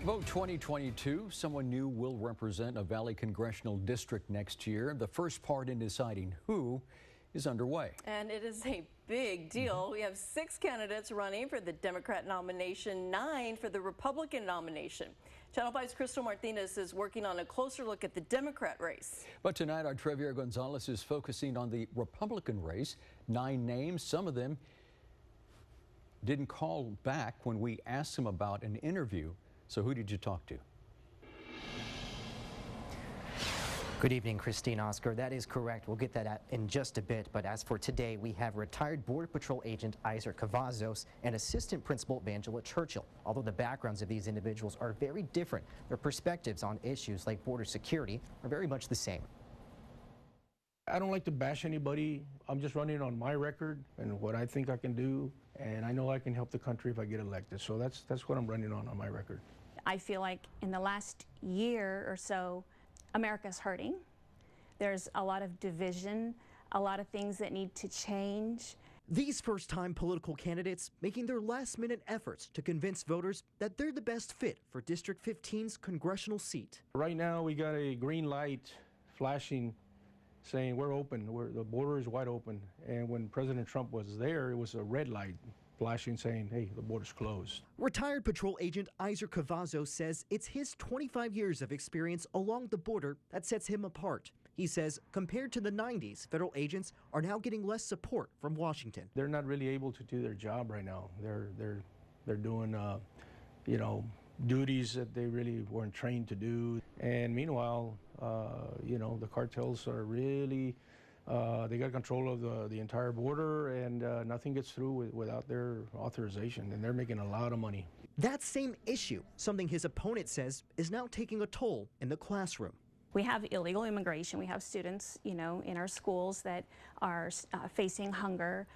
Vote 2022. Someone new will represent a Valley congressional district next year. The first part in deciding who is underway. And it is a big deal. We have 6 candidates running for the Democrat nomination, 9 for the Republican nomination. Channel 5's Crystal Martinez is working on a closer look at the Democrat race. But tonight, our Aizar Gonzalez is focusing on the Republican race. 9 names, some of them didn't call back when we asked them about an interview. So who did you talk to? Good evening, Christine, Oscar. That is correct. We'll get that out in just a bit. But as for today, we have retired Border Patrol agent Aizar Cavazos and Assistant Principal Vangela Churchill. Although the backgrounds of these individuals are very different, their perspectives on issues like border security are very much the same. I don't like to bash anybody. I'm just running on my record and what I think I can do, and I know I can help the country if I get elected. So that's what I'm running on my record. I feel like in the last year or so, America's hurting. There's a lot of division, a lot of things that need to change. These first-time political candidates making their last-minute efforts to convince voters that they're the best fit for District 15's congressional seat. Right now, we got a green light flashing saying we're open, the border is wide open. And when President Trump was there, it was a red light flashing saying, hey, the border's closed. Retired patrol agent Aizar Cavazos says it's his 25 years of experience along the border that sets him apart. He says compared to the 90s, federal agents are now getting less support from Washington. They're not really able to do their job right now. They're doing, duties that they really weren't trained to do. And meanwhile, the cartels are really, they got control of the entire border, and nothing gets through without their authorization, and they're making a lot of money. That same issue, something his opponent says is now taking a toll in the classroom. We have illegal immigration. We have students, in our schools that are facing hunger.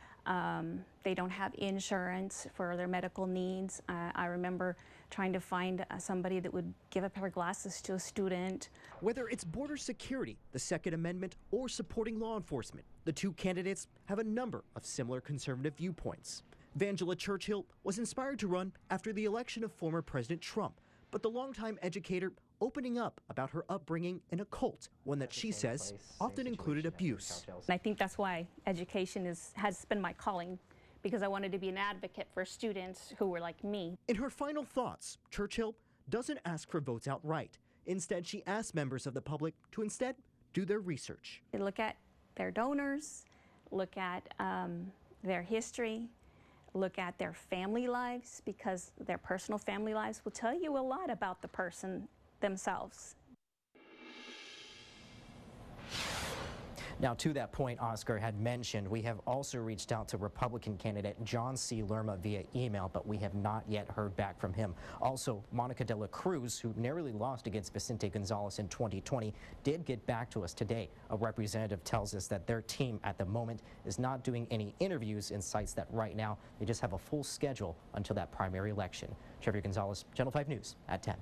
They don't have insurance for their medical needs. I remember trying to find somebody that would give a pair of glasses to a student. Whether it's border security, the Second Amendment, or supporting law enforcement, the two candidates have a number of similar conservative viewpoints. Vangela Churchill was inspired to run after the election of former President Trump, but the longtime educator opening up about her upbringing in a cult, one that she says often included abuse. And I think that's why education has been my calling, because I wanted to be an advocate for students who were like me. In her final thoughts, Churchill doesn't ask for votes outright. Instead, she asks members of the public to instead do their research. Look at their donors, look at their history, look at their family lives, because their personal family lives will tell you a lot about the person themselves. Now, to that point Oscar had mentioned, we have also reached out to Republican candidate John C. Lerma via email, but we have not yet heard back from him. Also, Monica de la Cruz, who narrowly lost against Vicente Gonzalez in 2020, did get back to us today. A representative tells us that their team at the moment is not doing any interviews and cites that right now they just have a full schedule until that primary election. Aizar Gonzalez, Channel 5 News at 10.